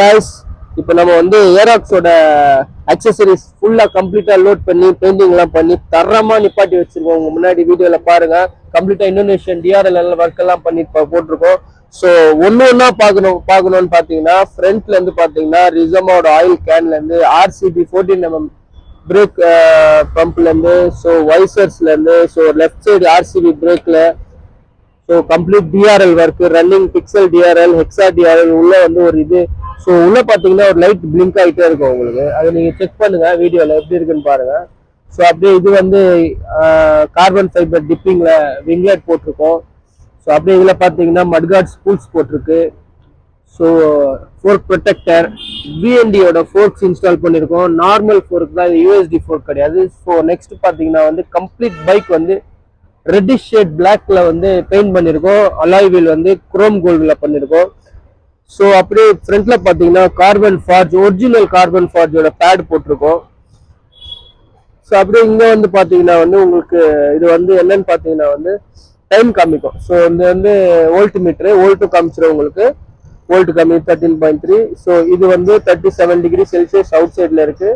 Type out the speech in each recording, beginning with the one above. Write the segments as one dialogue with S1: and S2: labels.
S1: guys, இப்போ நம்ம வந்து ஏராக்ஸோட அக்சசரிஸ் ஃபுல்லா கம்ப்ளீட்டா லோட் பண்ணி பெயிண்டிங் எல்லாம் பண்ணி தரமா நிப்பாட்டி வச்சிருக்கோம். உங்க முன்னாடி வீடியோல பாருங்க. கம்ப்ளீட்டா இந்தோனேஷியன் டிஆர்எல் ஒர்க் எல்லாம் பண்ணி போட்டிருக்கோம். ஸோ ஒன்னா பார்க்கணும்னு பாத்தீங்கன்னா ஃப்ரண்ட்ல இருந்து பாத்தீங்கன்னா ரிசமோட ஆயில் கேன்ல இருந்து ஆர்சிபி 14mm பிரேக் பம்ப்ல இருந்து ஸோ வைசர்ஸ்ல இருந்து ஸோ லெஃப்ட் சைடு ஆர்சிபி பிரேக்ல so complete DRL work running pixel DRL hexa DRL உள்ள வந்து ஒரு இது ஸோ உள்ள பாத்தீங்கன்னா ஒரு லைட் பிளிங்க் ஆகிட்டே இருக்கும் உங்களுக்கு. அதை நீங்க செக் பண்ணுங்க வீடியோல எப்படி இருக்குன்னு பாருங்க. ஸோ அப்படியே இது வந்து கார்பன் ஃபைபர் டிப்பிங்ல விங்லைட் போட்டிருக்கோம். ஸோ அப்படியே இதுல பாத்தீங்கன்னா மட்கார்ட் ஸ்பூல்ஸ் போட்டிருக்கு. ஸோ ஃபோர்க் ப்ரொடெக்டர் விஎன்டியோட ஃபோர்க்ஸ் இன்ஸ்டால் பண்ணியிருக்கோம். நார்மல் ஃபோர்க் தான், இது யூஎஸ்டி ஃபோர்க் கிடையாது. ஸோ நெக்ஸ்ட் பாத்தீங்கன்னா வந்து கம்ப்ளீட் பைக் வந்து ரெட்டிஷ் ஷேட் பிளாக்ல வந்து பெயிண்ட் பண்ணிருக்கோம். அலாய் வீல் வந்து குரோம் கோல்ட்ல பண்ணிருக்கோம். ஸோ அப்படியே ஃப்ரண்ட்ல பாத்தீங்கன்னா கார்பன் ஃபார்ஜ் ஒரிஜினல் கார்பன் ஃபார்ஜோட பேட் போட்டிருக்கோம். ஸோ அப்படியே இங்க வந்து பாத்தீங்கன்னா வந்து உங்களுக்கு இது வந்து என்னன்னு பாத்தீங்கன்னா வந்து டைம் காமிக்கும். ஸோ இது வந்து வோல்ட் மீட்டரு வோல்ட்டு காமிச்சிடும் உங்களுக்கு. வோல்ட் கம்மி 13.3. ஸோ இது வந்து 37 டிகிரி செல்சியஸ் அவுட் சைட்ல இருக்கு.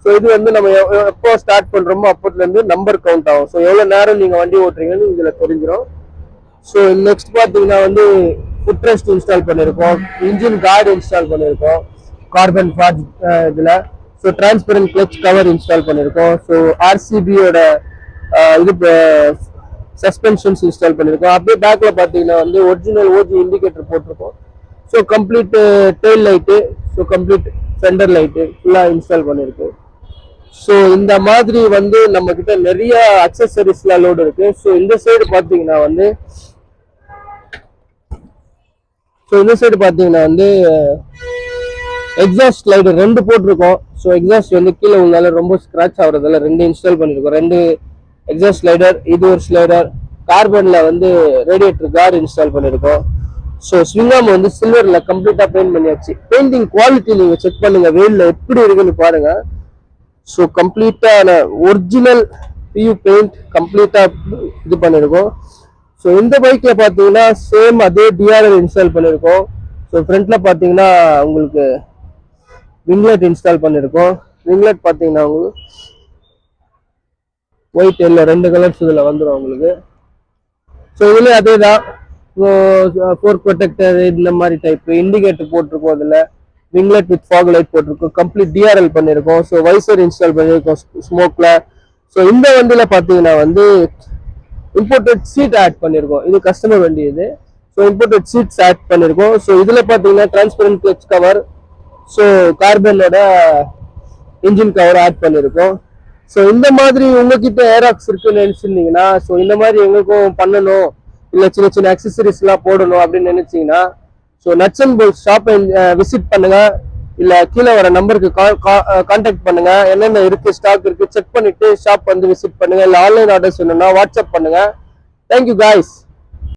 S1: ஸோ இது வந்து நம்ம எப்போ ஸ்டார்ட் பண்றோமோ அப்போதுல இருந்து நம்பர் கவுண்ட் ஆகும். ஸோ எவ்வளவு நேரம் நீங்க வண்டி ஓட்டுறீங்கன்னு இதுல தெரிஞ்சிடும். ஸோ நெக்ஸ்ட் பாத்தீங்கன்னா வந்து ஃபுட் ரெஸ்ட் இன்ஸ்டால் பண்ணிருக்கோம். இன்ஜின் கார்டு இன்ஸ்டால் பண்ணிருக்கோம் கார்பன் ஃபார்ஜ் இதுல. So transparent clutch cover install பண்ணிருக்கோம். ஸோ ஆர்சிபியோட இது சஸ்பென்ஷன்ஸ் இன்ஸ்டால் பண்ணிருக்கோம். அப்படியே பேக்ல பாத்தீங்கன்னா வந்து ஒரிஜினல் ஓஜி இண்டிகேட்டர் போட்டிருக்கோம். So complete tail light so complete fender light ஃபுல்லா இன்ஸ்டால் பண்ணிருக்கு. ஸோ இந்த மாதிரி வந்து நம்ம கிட்ட நிறைய அக்சசரிஸ்லாம் லோடு இருக்கு. ஸோ இந்த சைடு பாத்தீங்கன்னா வந்து எக்ஸாஸ்ட் ஸ்லைடர் 2 போட்டிருக்கோம். ஸோ எக்ஸாஸ்ட் வந்து கீழே உள்ளால ரொம்ப ஸ்கிராச் ஆகுறதால 2 இன்ஸ்டால் பண்ணிருக்கோம். 2 எக்ஸாஸ்ட் ஸ்லைடர், இது ஒரு ஸ்லைடர். கார்பன்ல வந்து ரேடியேட்டர் கார்டு இன்ஸ்டால் பண்ணிருக்கோம். ஸோ ஸ்விங்காம் வந்து சில்வர்ல கம்ப்ளீட்டா பெயிண்ட் பண்ணியாச்சு. பெயிண்டிங் குவாலிட்டி நீங்க செக் பண்ணுங்க, வெயில்ல எப்படி இருக்குன்னு பாருங்க. ஸோ கம்ப்ளீட்டான ஒரிஜினல் பியூ பெயிண்ட் கம்ப்ளீட்டா இது பண்ணிருக்கோம். ஸோ இந்த பைக்ல பாத்தீங்கன்னா சேம் அதே டிஆர்எல் இன்ஸ்டால் பண்ணிருக்கோம். ஸோ ஃப்ரண்ட்ல பாத்தீங்கன்னா உங்களுக்கு விங்லெட் இன்ஸ்டால் பண்ணிருக்கோம். விங்லெட் பாத்தீங்கன்னா உங்களுக்கு ஒயிட் எல்லோ 2 கலர்ஸ் இதுல வந்துடும் உங்களுக்கு. ஸோ இதுல அதே தான் ஃபோர்க் ப்ரொடெக்டர் இந்த மாதிரி டைப் இண்டிகேட்டர் போட்டிருக்கோம். அதுல விங்லெட் வித் ஃபாக் லைட் போட்டிருக்கோம். கம்ப்ளீட் டிஆர்எல் பண்ணிருக்கோம். ஸோ வைசர் இன்ஸ்டால் பண்ணிருக்கோம் ஸ்மோக்ல. ஸோ இந்த வண்டியில பாத்தீங்கன்னா வந்து இம்போர்ட்டட் சீட் ஆட் பண்ணிருக்கோம். இது கஸ்டமர் வண்டி இது. ஸோ இம்போர்ட்டட் சீட்ஸ் ஆட் பண்ணிருக்கோம். ஸோ இதுல பாத்தீங்கன்னா டிரான்ஸ்பரண்ட் கிளச் கவர் ஸோ கார்பனோட இன்ஜின் கவர் ஆட் பண்ணிருக்கோம். ஸோ இந்த மாதிரி உங்ககிட்ட ஏராக்ஸ் இருக்குன்னு நினைச்சிருந்தீங்கன்னா ஸோ இந்த மாதிரி எங்களுக்கும் பண்ணணும், இல்ல சின்ன சின்ன அக்சசரிஸ் எல்லாம் போடணும் அப்படின்னு நினைச்சீங்கன்னா ஸோ நட்ஸ் அண்ட் போல்ட்ஸ் ஷாப்பை விசிட் பண்ணுங்க. இல்ல கீழே வர நம்பருக்கு கான்டாக்ட் பண்ணுங்க. என்னென்ன இருக்கு ஸ்டாக் இருக்கு செக் பண்ணிட்டு ஷாப் வந்து விசிட் பண்ணுங்க. இல்ல ஆன்லைன் ஆர்டர்ஸ் வேணும்னா வாட்ஸ்அப் பண்ணுங்க. Thank you guys.